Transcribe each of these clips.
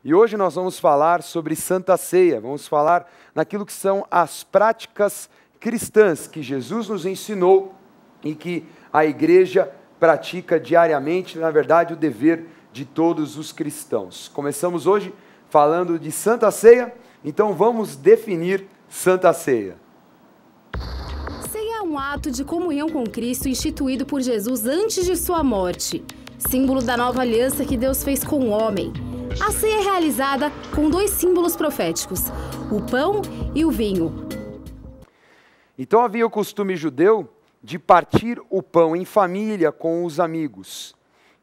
E hoje nós vamos falar sobre Santa Ceia, vamos falar naquilo que são as práticas cristãs que Jesus nos ensinou e que a igreja pratica diariamente, na verdade, o dever de todos os cristãos. Começamos hoje falando de Santa Ceia, então vamos definir Santa Ceia. Ceia é um ato de comunhão com Cristo instituído por Jesus antes de sua morte, símbolo da nova aliança que Deus fez com o homem. A ceia é realizada com dois símbolos proféticos, o pão e o vinho. Então havia o costume judeu de partir o pão em família com os amigos.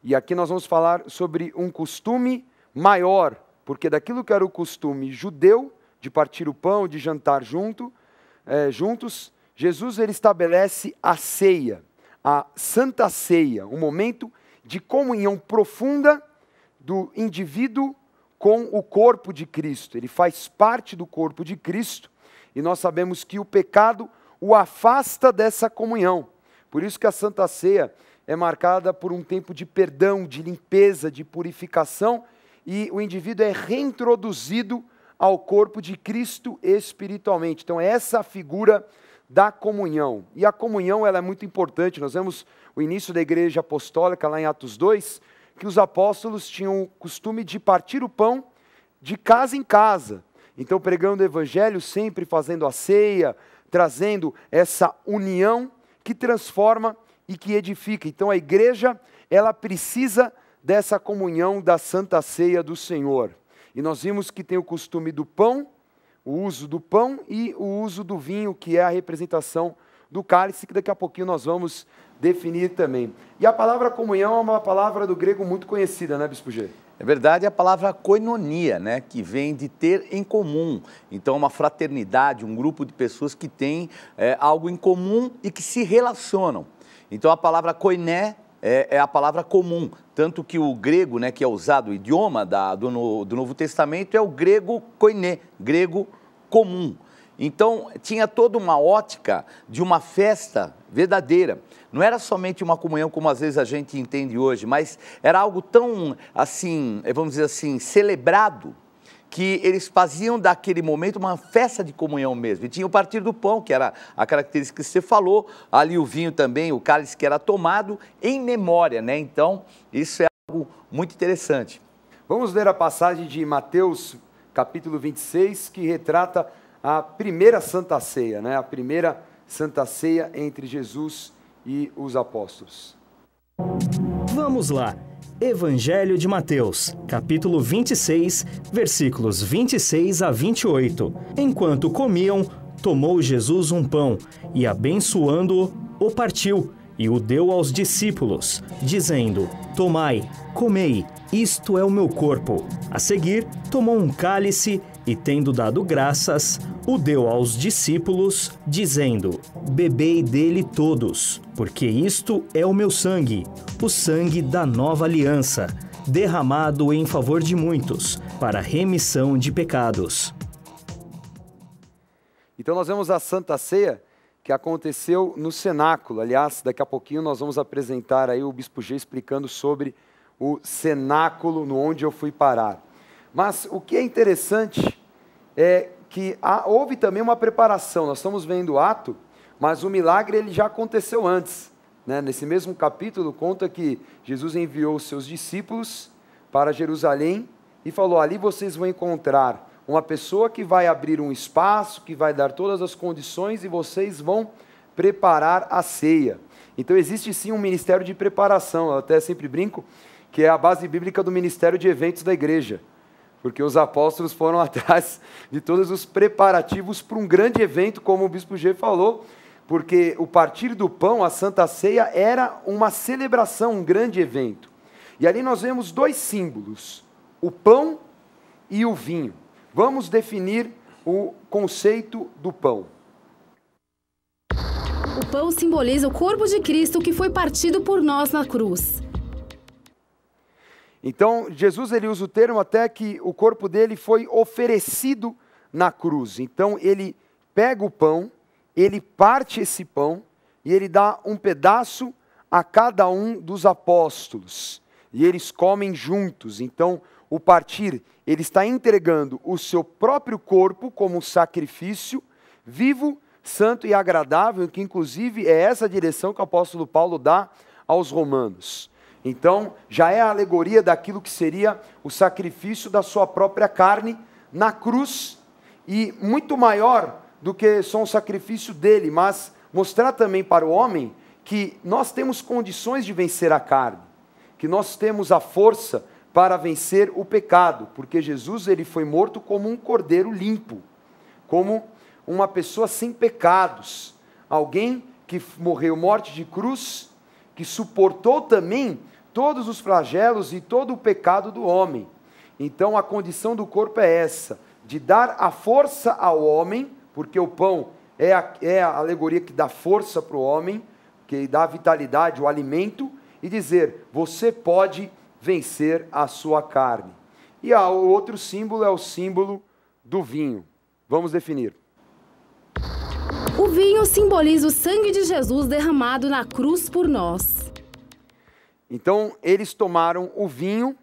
E aqui nós vamos falar sobre um costume maior, porque daquilo que era o costume judeu, de partir o pão, de jantar juntos, Jesus ele estabelece a ceia, a Santa Ceia, um momento de comunhão profunda do indivíduo com o corpo de Cristo. Ele faz parte do corpo de Cristo e nós sabemos que o pecado o afasta dessa comunhão. Por isso que a Santa Ceia é marcada por um tempo de perdão, de limpeza, de purificação, e o indivíduo é reintroduzido ao corpo de Cristo espiritualmente. Então essa figura da comunhão. E a comunhão ela é muito importante. Nós vemos o início da igreja apostólica lá em Atos 2, que os apóstolos tinham o costume de partir o pão de casa em casa. Então pregando o evangelho, sempre fazendo a ceia, trazendo essa união que transforma e que edifica. Então a igreja, ela precisa dessa comunhão da Santa Ceia do Senhor. E nós vimos que tem o costume do pão, o uso do pão e o uso do vinho, que é a representação do cálice, que daqui a pouquinho nós vamos definir também. E a palavra comunhão é uma palavra do grego muito conhecida, né, Bispo G? É verdade, a palavra koinonia, né, que vem de ter em comum. Então, uma fraternidade, um grupo de pessoas que têm algo em comum e que se relacionam. Então, a palavra koiné é a palavra comum, tanto que o grego, né, que é usado, o idioma do Novo Testamento, é o grego koiné, grego comum. Então, tinha toda uma ótica de uma festa verdadeira. Não era somente uma comunhão como às vezes a gente entende hoje, mas era algo tão, assim, vamos dizer assim, celebrado, que eles faziam daquele momento uma festa de comunhão mesmo. E tinha o partir do pão, que era a característica que você falou, ali o vinho também, o cálice que era tomado em memória, né? Então, isso é algo muito interessante. Vamos ler a passagem de Mateus, capítulo 26, que retrata a primeira Santa Ceia, né? A primeira Santa Ceia entre Jesus e os apóstolos. Vamos lá. Evangelho de Mateus, capítulo 26, versículos 26 a 28. Enquanto comiam, tomou Jesus um pão e, abençoando-o, o partiu e o deu aos discípulos, dizendo: Tomai, comei, isto é o meu corpo. A seguir, tomou um cálice e, tendo dado graças, o deu aos discípulos, dizendo: Bebei dele todos, porque isto é o meu sangue, o sangue da nova aliança, derramado em favor de muitos, para remissão de pecados. Então nós vemos a Santa Ceia que aconteceu no cenáculo. Aliás, daqui a pouquinho nós vamos apresentar aí o Bispo G explicando sobre o cenáculo, no onde eu fui parar. Mas o que é interessante é que houve também uma preparação. Nós estamos vendo o ato, mas o milagre ele já aconteceu antes, né? Nesse mesmo capítulo conta que Jesus enviou os seus discípulos para Jerusalém e falou: ali vocês vão encontrar uma pessoa que vai abrir um espaço, que vai dar todas as condições e vocês vão preparar a ceia. Então existe sim um ministério de preparação. Eu até sempre brinco que é a base bíblica do ministério de eventos da igreja, porque os apóstolos foram atrás de todos os preparativos para um grande evento, como o Bispo G falou, porque o partir do pão, a Santa Ceia, era uma celebração, um grande evento. E ali nós vemos dois símbolos, o pão e o vinho. Vamos definir o conceito do pão. O pão simboliza o corpo de Cristo que foi partido por nós na cruz. Então, Jesus ele usa o termo até que o corpo dele foi oferecido na cruz. Então, ele pega o pão, ele parte esse pão e ele dá um pedaço a cada um dos apóstolos. e eles comem juntos. Então, o partir, ele está entregando o seu próprio corpo como sacrifício vivo, santo e agradável, que inclusive é essa direção que o apóstolo Paulo dá aos romanos. Então, já é a alegoria daquilo que seria o sacrifício da sua própria carne na cruz, e muito maior do que só um sacrifício dele, mas mostrar também para o homem que nós temos condições de vencer a carne, que nós temos a força para vencer o pecado, porque Jesus ele foi morto como um cordeiro limpo, como uma pessoa sem pecados, alguém que morreu morte de cruz, que suportou também todos os flagelos e todo o pecado do homem. Então a condição do corpo é essa, de dar a força ao homem, porque o pão é a alegoria que dá força para o homem, que dá vitalidade, o alimento, e dizer, você pode vencer a sua carne. E o outro símbolo é o símbolo do vinho. Vamos definir. O vinho simboliza o sangue de Jesus derramado na cruz por nós. Então, eles tomaram o vinho,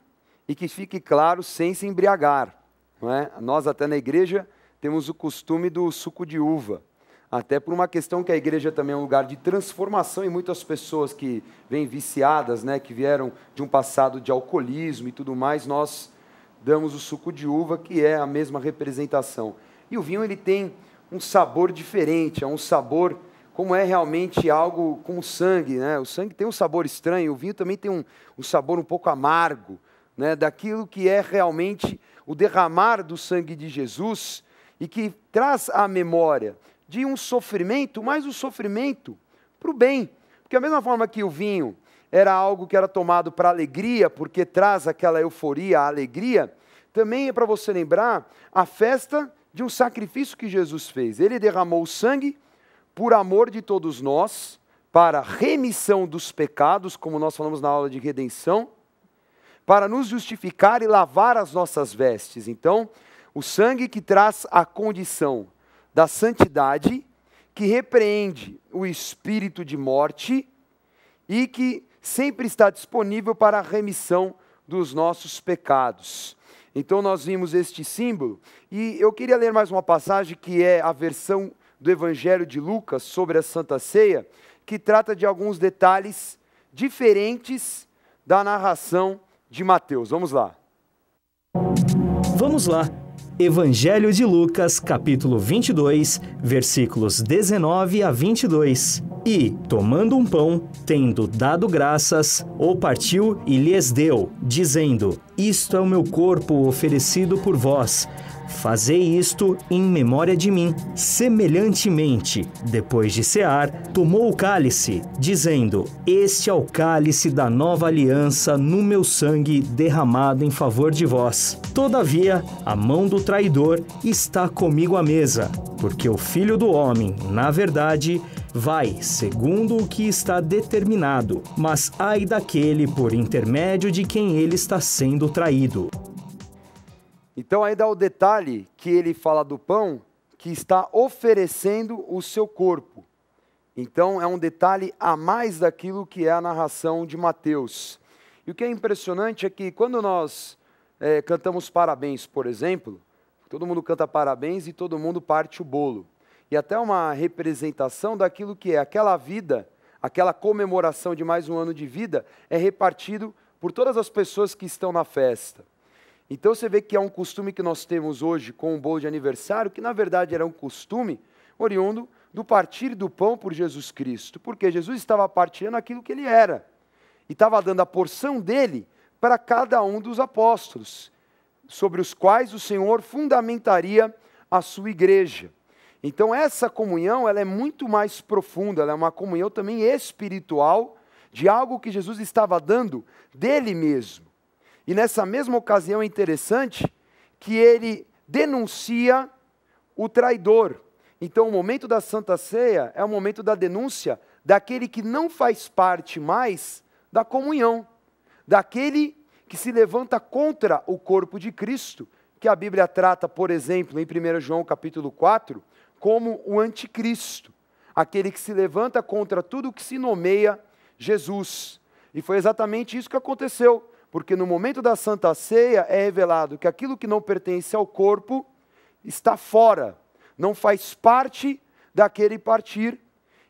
e que fique claro, sem se embriagar. Não é? Nós até na igreja temos o costume do suco de uva. Até por uma questão que a igreja também é um lugar de transformação, e muitas pessoas que vêm viciadas, né, que vieram de um passado de alcoolismo e tudo mais, nós damos o suco de uva, que é a mesma representação. E o vinho ele tem um sabor diferente, é um sabor como é realmente algo com o sangue, né? O sangue tem um sabor estranho, o vinho também tem um sabor um pouco amargo, né, daquilo que é realmente o derramar do sangue de Jesus, e que traz à memória de um sofrimento, mas o sofrimento para o bem. Porque a mesma forma que o vinho era algo que era tomado para alegria, porque traz aquela euforia, a alegria, também é para você lembrar a festa de um sacrifício que Jesus fez. Ele derramou o sangue por amor de todos nós, para remissão dos pecados, como nós falamos na aula de redenção, para nos justificar e lavar as nossas vestes. Então, o sangue que traz a condição da santidade, que repreende o espírito de morte e que sempre está disponível para a remissão dos nossos pecados. Então nós vimos este símbolo, e eu queria ler mais uma passagem que é a versão do Evangelho de Lucas sobre a Santa Ceia, que trata de alguns detalhes diferentes da narração de Mateus. Vamos lá. Vamos lá. Evangelho de Lucas, capítulo 22, versículos 19 a 22. E, tomando um pão, tendo dado graças, o partiu e lhes deu, dizendo, isto é o meu corpo oferecido por vós. Fazei isto em memória de mim. Semelhantemente, depois de cear, tomou o cálice, dizendo, este é o cálice da nova aliança no meu sangue derramado em favor de vós. Todavia, a mão do traidor está comigo à mesa, porque o Filho do Homem, na verdade, vai segundo o que está determinado, mas ai daquele por intermédio de quem ele está sendo traído. Então aí dá o detalhe que ele fala do pão, que está oferecendo o seu corpo. Então é um detalhe a mais daquilo que é a narração de Mateus. E o que é impressionante é que quando nós cantamos parabéns, por exemplo, todo mundo canta parabéns e todo mundo parte o bolo. E até uma representação daquilo que é aquela vida, aquela comemoração de mais um ano de vida, é repartido por todas as pessoas que estão na festa. Então você vê que é um costume que nós temos hoje com o bolo de aniversário, que na verdade era um costume oriundo do partir do pão por Jesus Cristo, porque Jesus estava partilhando aquilo que ele era, e estava dando a porção dele para cada um dos apóstolos, sobre os quais o Senhor fundamentaria a sua igreja. Então essa comunhão ela é muito mais profunda, ela é uma comunhão também espiritual, de algo que Jesus estava dando dele mesmo. E nessa mesma ocasião é interessante que ele denuncia o traidor. Então o momento da Santa Ceia é o momento da denúncia daquele que não faz parte mais da comunhão, daquele que se levanta contra o corpo de Cristo, que a Bíblia trata, por exemplo, em 1 João capítulo 4, como o anticristo, aquele que se levanta contra tudo que se nomeia Jesus. E foi exatamente isso que aconteceu. Porque no momento da Santa Ceia é revelado que aquilo que não pertence ao corpo está fora, não faz parte daquele partir,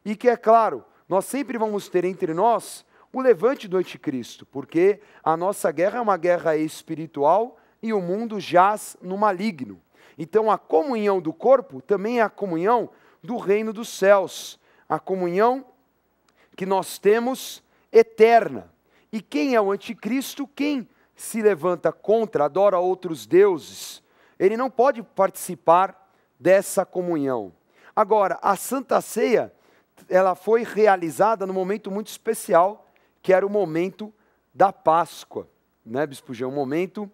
e que, é claro, nós sempre vamos ter entre nós o levante do anticristo, porque a nossa guerra é uma guerra espiritual e o mundo jaz no maligno. Então a comunhão do corpo também é a comunhão do reino dos céus, a comunhão que nós temos eterna. E quem é o anticristo? Quem se levanta contra, adora outros deuses, ele não pode participar dessa comunhão. Agora, a Santa Ceia, ela foi realizada num momento muito especial, que era o momento da Páscoa, né, Bispo G? Um momento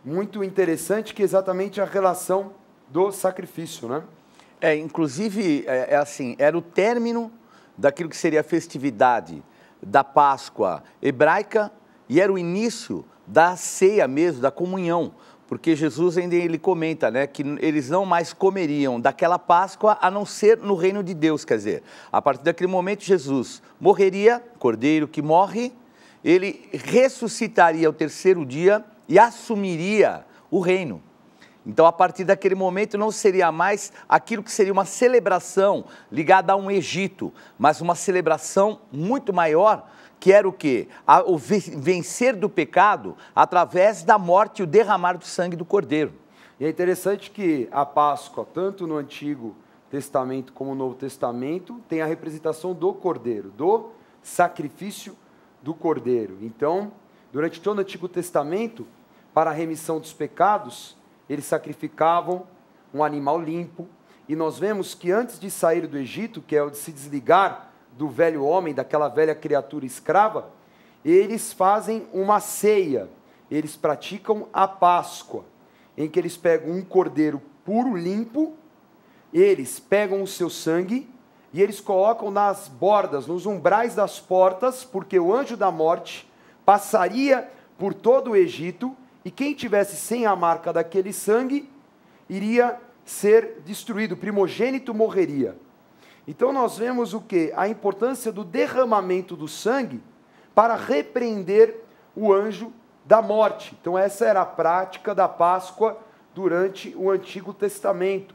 muito interessante, que é exatamente a relação do sacrifício, né? Inclusive, assim, era o término daquilo que seria a festividade da Páscoa hebraica e era o início da ceia mesmo, da comunhão, porque Jesus ainda ele comenta, né, que eles não mais comeriam daquela Páscoa a não ser no reino de Deus, quer dizer, a partir daquele momento Jesus morreria, cordeiro que morre, ele ressuscitaria ao terceiro dia e assumiria o reino. Então, a partir daquele momento, não seria mais aquilo que seria uma celebração ligada a um Egito, mas uma celebração muito maior, que era o quê? O vencer do pecado através da morte e o derramar do sangue do Cordeiro. E é interessante que a Páscoa, tanto no Antigo Testamento como no Novo Testamento, tem a representação do Cordeiro, do sacrifício do Cordeiro. Então, durante todo o Antigo Testamento, para a remissão dos pecados, eles sacrificavam um animal limpo, e nós vemos que antes de sair do Egito, que é o de se desligar do velho homem, daquela velha criatura escrava, eles fazem uma ceia, eles praticam a Páscoa, em que eles pegam um cordeiro puro, limpo, eles pegam o seu sangue, e eles colocam nas bordas, nos umbrais das portas, porque o anjo da morte passaria por todo o Egito, e quem tivesse sem a marca daquele sangue, iria ser destruído, o primogênito morreria. Então nós vemos o quê? A importância do derramamento do sangue para repreender o anjo da morte. Então essa era a prática da Páscoa durante o Antigo Testamento.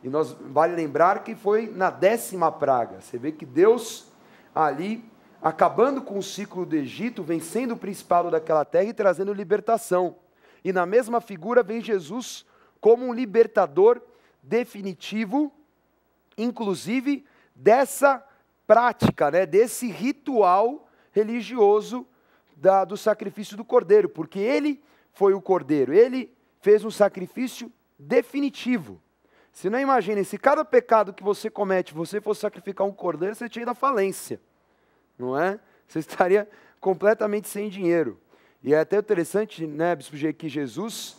E vale lembrar que foi na 10ª praga. Você vê que Deus ali, acabando com o ciclo do Egito, vencendo o principado daquela terra e trazendo libertação. E na mesma figura vem Jesus como um libertador definitivo, inclusive dessa prática, né, desse ritual religioso do sacrifício do Cordeiro, porque ele foi o Cordeiro, ele fez um sacrifício definitivo. Se não imaginem, se cada pecado que você comete, você fosse sacrificar um Cordeiro, você tinha ido à falência, não é? Você estaria completamente sem dinheiro. E é até interessante, né, Bispo G, que Jesus,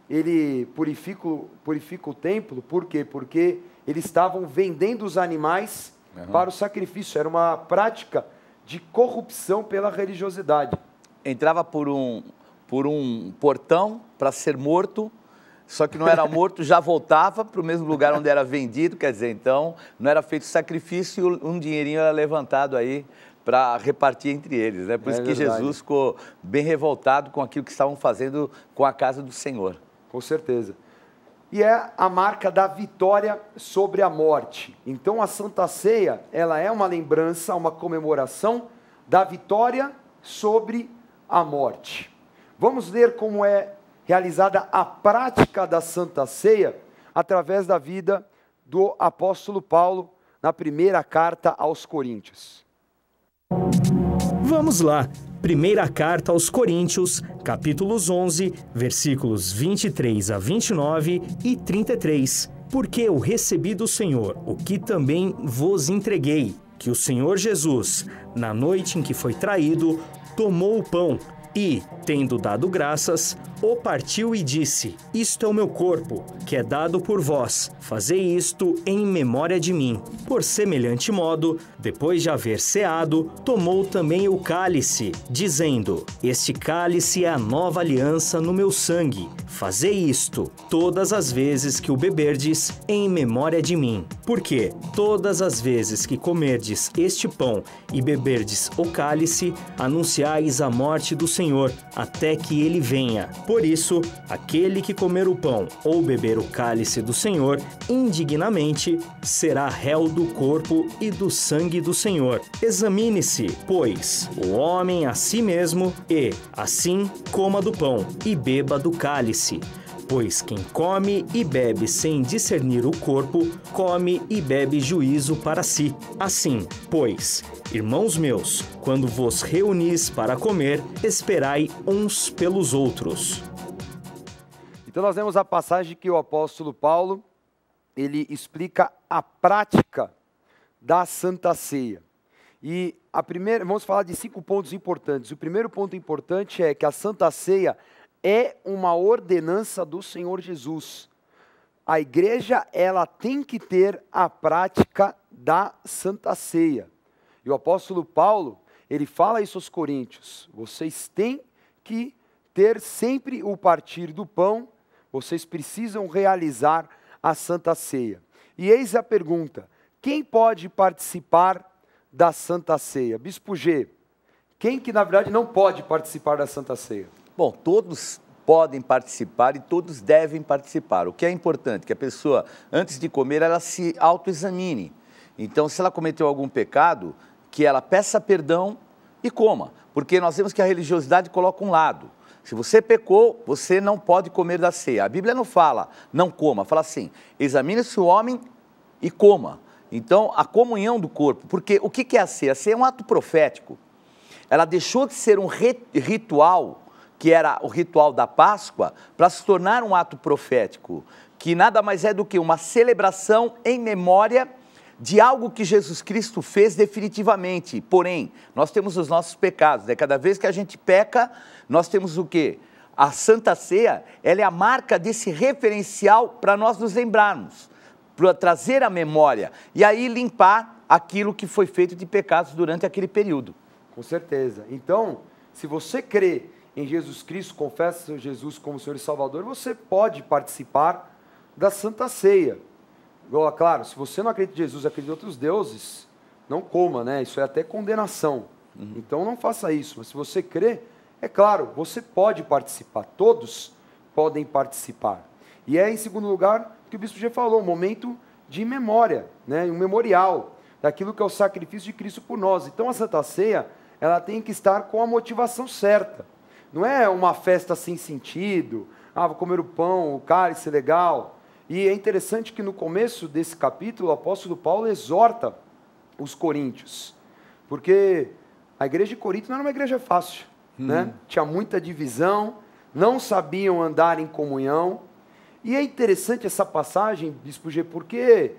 ele purifica o templo, por quê? Porque eles estavam vendendo os animais para o sacrifício, era uma prática de corrupção pela religiosidade. Entrava por um portão para ser morto, só que não era morto, já voltava para o mesmo lugar onde era vendido, quer dizer, então não era feito sacrifício, um dinheirinho era levantado aí para repartir entre eles, né? Por isso que Jesus ficou bem revoltado com aquilo que estavam fazendo com a casa do Senhor. Com certeza. E é a marca da vitória sobre a morte. Então a Santa Ceia, ela é uma lembrança, uma comemoração da vitória sobre a morte. Vamos ler como é realizada a prática da Santa Ceia através da vida do apóstolo Paulo na primeira carta aos Coríntios. Vamos lá. Primeira carta aos Coríntios, capítulos 11, versículos 23 a 29 e 33. Porque eu recebi do Senhor o que também vos entreguei, que o Senhor Jesus, na noite em que foi traído, tomou o pão e, tendo dado graças, o partiu e disse: Isto é o meu corpo, que é dado por vós. Fazei isto em memória de mim. Por semelhante modo, depois de haver ceado, tomou também o cálice, dizendo: Este cálice é a nova aliança no meu sangue. Fazei isto todas as vezes que o beberdes em memória de mim. Porque todas as vezes que comerdes este pão e beberdes o cálice, anunciais a morte do Senhor Senhor, até que ele venha. Por isso, aquele que comer o pão ou beber o cálice do Senhor indignamente será réu do corpo e do sangue do Senhor. Examine-se, pois, o homem a si mesmo e, assim, coma do pão e beba do cálice. Pois quem come e bebe sem discernir o corpo, come e bebe juízo para si. Assim, pois, irmãos meus, quando vos reunis para comer, esperai uns pelos outros. Então nós vemos a passagem que o apóstolo Paulo, ele explica a prática da Santa Ceia. E vamos falar de 5 pontos importantes. O primeiro ponto importante é que a Santa Ceia é uma ordenança do Senhor Jesus. A igreja, ela tem que ter a prática da Santa Ceia. E o apóstolo Paulo, ele fala isso aos coríntios: vocês têm que ter sempre o partir do pão, vocês precisam realizar a Santa Ceia. E eis a pergunta: quem pode participar da Santa Ceia? Bispo G, quem que na verdade não pode participar da Santa Ceia? Bom, todos podem participar e todos devem participar. O que é importante, que a pessoa, antes de comer, ela se autoexamine. Então, se ela cometeu algum pecado, que ela peça perdão e coma. Porque nós vemos que a religiosidade coloca um lado. Se você pecou, você não pode comer da ceia. A Bíblia não fala, não coma. Fala assim, examine-se o homem e coma. Então, a comunhão do corpo. Porque o que é a ceia? A ceia é um ato profético. Ela deixou de ser um ritual, que era o ritual da Páscoa, para se tornar um ato profético, que nada mais é do que uma celebração em memória de algo que Jesus Cristo fez definitivamente. Porém, nós temos os nossos pecados, né? Cada vez que a gente peca, nós temos o quê? A Santa Ceia, ela é a marca desse referencial para nós nos lembrarmos, para trazer a memória, e aí limpar aquilo que foi feito de pecados durante aquele período. Com certeza. Então, se você crê em Jesus Cristo, confessa seu Jesus como Senhor e Salvador, você pode participar da Santa Ceia. Claro, se você não acredita em Jesus, acredita em outros deuses, não coma, né? Isso é até condenação. Então não faça isso. Mas se você crê, é claro, você pode participar. Todos podem participar. E é, em segundo lugar, o que o Bispo já falou, um momento de memória, né? Um memorial daquilo que é o sacrifício de Cristo por nós. Então a Santa Ceia, ela tem que estar com a motivação certa. Não é uma festa sem sentido, vou comer o pão, o cálice legal. E é interessante que no começo desse capítulo, o apóstolo Paulo exorta os coríntios, porque a igreja de Corinto não era uma igreja fácil, né? Tinha muita divisão, não sabiam andar em comunhão. E é interessante essa passagem, Bispo G, porque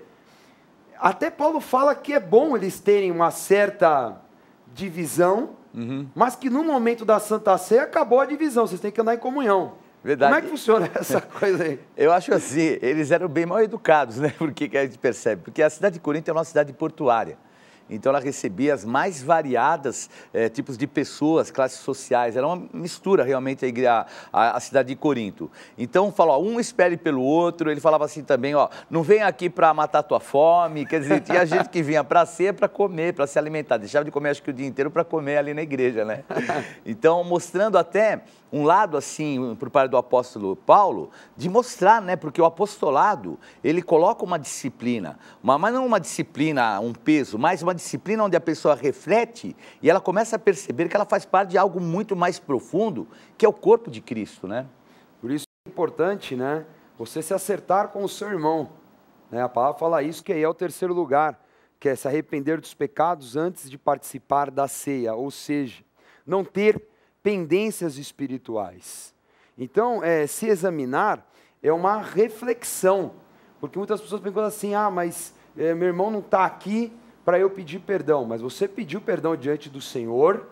até Paulo fala que é bom eles terem uma certa divisão, mas que no momento da Santa Ceia acabou a divisão, vocês têm que andar em comunhão. Verdade. Como é que funciona essa coisa aí? Eu acho assim, eles eram bem mal educados, né? Por que a gente percebe? Porque a cidade de Corinto é uma cidade portuária. Então ela recebia as mais variadas tipos de pessoas, classes sociais. Era uma mistura realmente a cidade de Corinto. Então falou, um espere pelo outro. Ele falava assim também, não vem aqui para matar tua fome. Quer dizer, tinha gente que vinha para ser, para comer, para se alimentar. Deixava de comer acho que o dia inteiro para comer ali na igreja, né? Então mostrando até um lado assim, por parte do apóstolo Paulo, de mostrar, né? Porque o apostolado, ele coloca uma disciplina, mas não uma disciplina, um peso, mas uma disciplina onde a pessoa reflete e ela começa a perceber que ela faz parte de algo muito mais profundo, que é o corpo de Cristo, né? Por isso é importante, né? Você se acertar com o seu irmão, né? A palavra fala isso, que aí é o terceiro lugar, que é se arrepender dos pecados antes de participar da ceia, ou seja, não ter pendências espirituais. Então, se examinar é uma reflexão, porque muitas pessoas pensam assim, mas meu irmão não está aqui para eu pedir perdão, mas você pediu perdão diante do Senhor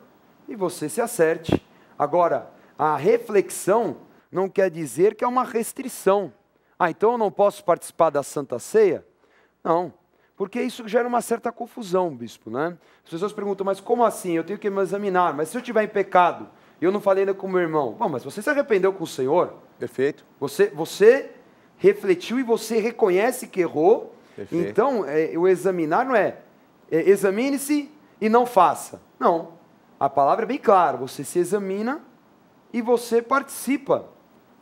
e você se acerte. Agora, a reflexão não quer dizer que é uma restrição. Então eu não posso participar da Santa Ceia? Não, porque isso gera uma certa confusão, bispo, né? As pessoas perguntam, mas como assim? Eu tenho que me examinar, mas se eu estiver em pecado, eu não falei ainda com o meu irmão. Bom, mas você se arrependeu com o Senhor? Perfeito. Você refletiu e você reconhece que errou. Perfeito. Então, o examinar não examine-se e não faça. Não. A palavra é bem clara. Você se examina e você participa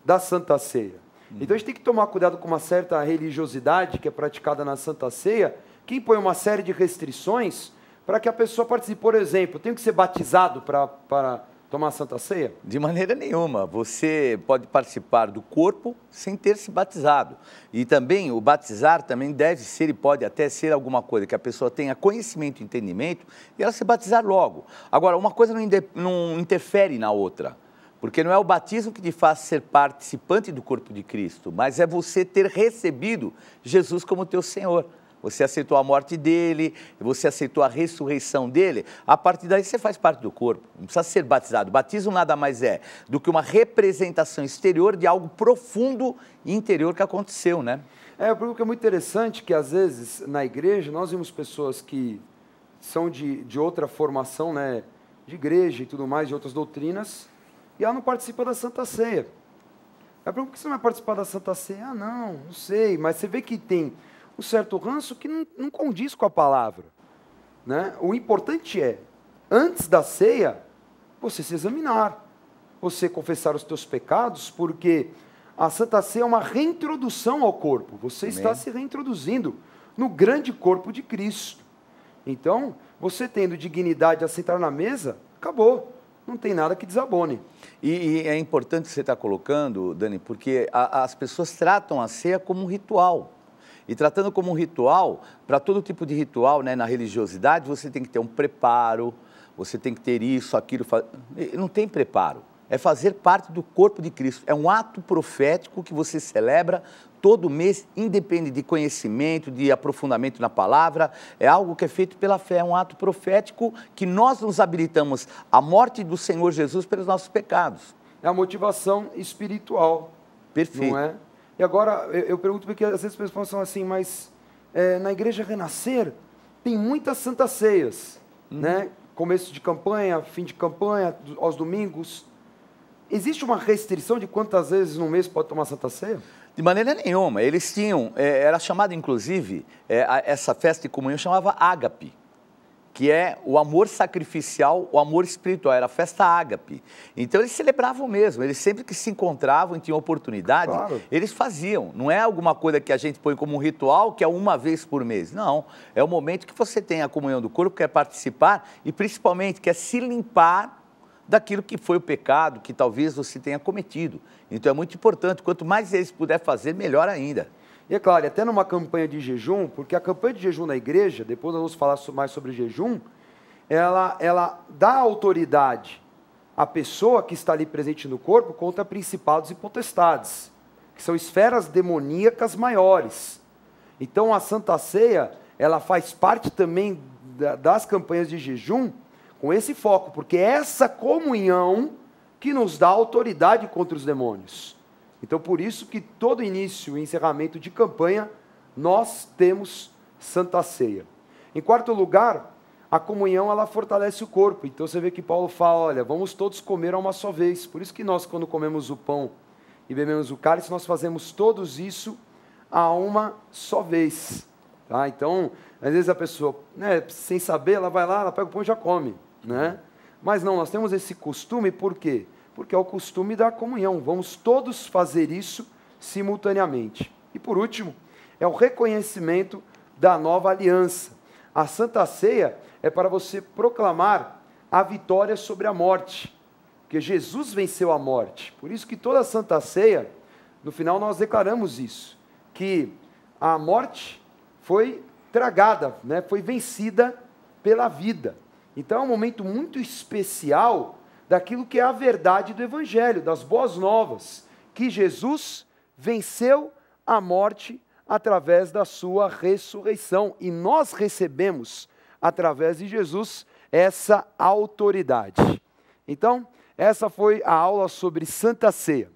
da Santa Ceia. Então a gente tem que tomar cuidado com uma certa religiosidade que é praticada na Santa Ceia, que impõe uma série de restrições para que a pessoa participe. Por exemplo, eu tenho que ser batizado para tomar a Santa Ceia? De maneira nenhuma. Você pode participar do corpo sem ter se batizado. E também, o batizar também deve ser e pode até ser alguma coisa que a pessoa tenha conhecimento e entendimento e ela se batizar logo. Agora, uma coisa não interfere na outra. Porque não é o batismo que te faz ser participante do corpo de Cristo, mas é você ter recebido Jesus como teu Senhor. Você aceitou a morte dele, você aceitou a ressurreição dele, a partir daí você faz parte do corpo, não precisa ser batizado. Batismo nada mais é do que uma representação exterior de algo profundo e interior que aconteceu, né? Porque é muito interessante que às vezes na igreja nós vemos pessoas que são de outra formação, né, de igreja e tudo mais, de outras doutrinas, e ela não participa da Santa Ceia. Por que você não vai participar da Santa Ceia? Não sei, mas você vê que tem um certo ranço que não condiz com a palavra, né? O importante é, antes da ceia, você se examinar, você confessar os teus pecados, porque a Santa Ceia é uma reintrodução ao corpo. Você está se reintroduzindo no grande corpo de Cristo. Então, você tendo dignidade a sentar na mesa, acabou. Não tem nada que desabone. E é importante você estar colocando, Dani, porque as pessoas tratam a ceia como um ritual. E tratando como um ritual, para todo tipo de ritual, né, na religiosidade, você tem que ter um preparo, você tem que ter isso, aquilo. Não tem preparo. É fazer parte do corpo de Cristo. É um ato profético que você celebra todo mês, independe de conhecimento, de aprofundamento na palavra. É algo que é feito pela fé, é um ato profético que nós nos habilitamos à morte do Senhor Jesus pelos nossos pecados. É a motivação espiritual. Perfeito. Não é? E agora, eu pergunto porque às vezes as pessoas falam assim, mas na Igreja Renascer tem muitas santas ceias, né? Começo de campanha, fim de campanha, aos domingos. Existe uma restrição de quantas vezes no mês pode tomar Santa Ceia? De maneira nenhuma. Eles tinham, era chamada inclusive, essa festa de comunhão chamava ágape, que é o amor sacrificial, o amor espiritual, era a festa ágape. Então eles celebravam mesmo, eles sempre que se encontravam e tinham oportunidade, claro, eles faziam. Não é alguma coisa que a gente põe como um ritual, que é uma vez por mês. Não, é o momento que você tem a comunhão do corpo, quer participar e principalmente quer se limpar daquilo que foi o pecado, que talvez você tenha cometido. Então é muito importante, quanto mais eles puder fazer, melhor ainda. E é claro, até numa campanha de jejum, porque a campanha de jejum na igreja, depois nós vamos falar mais sobre jejum, ela dá autoridade à pessoa que está ali presente no corpo contra principados e potestades, que são esferas demoníacas maiores. Então a Santa Ceia, ela faz parte também das campanhas de jejum com esse foco, porque é essa comunhão que nos dá autoridade contra os demônios. Então, por isso que todo início e encerramento de campanha, nós temos Santa Ceia. Em quarto lugar, a comunhão, ela fortalece o corpo. Então, você vê que Paulo fala, olha, vamos todos comer a uma só vez. Por isso que nós, quando comemos o pão e bebemos o cálice, nós fazemos todos isso a uma só vez. Tá? Então, às vezes a pessoa, né, sem saber, ela vai lá, ela pega o pão e já come. Né? Mas não, nós temos esse costume, por quê? Porque é o costume da comunhão, vamos todos fazer isso simultaneamente. E por último, é o reconhecimento da nova aliança. A Santa Ceia é para você proclamar a vitória sobre a morte, porque Jesus venceu a morte. Por isso que toda a Santa Ceia, no final nós declaramos isso, que a morte foi tragada, né? Foi vencida pela vida. Então é um momento muito especial daquilo que é a verdade do Evangelho, das boas novas, que Jesus venceu a morte através da sua ressurreição. E nós recebemos, através de Jesus, essa autoridade. Então, essa foi a aula sobre Santa Ceia.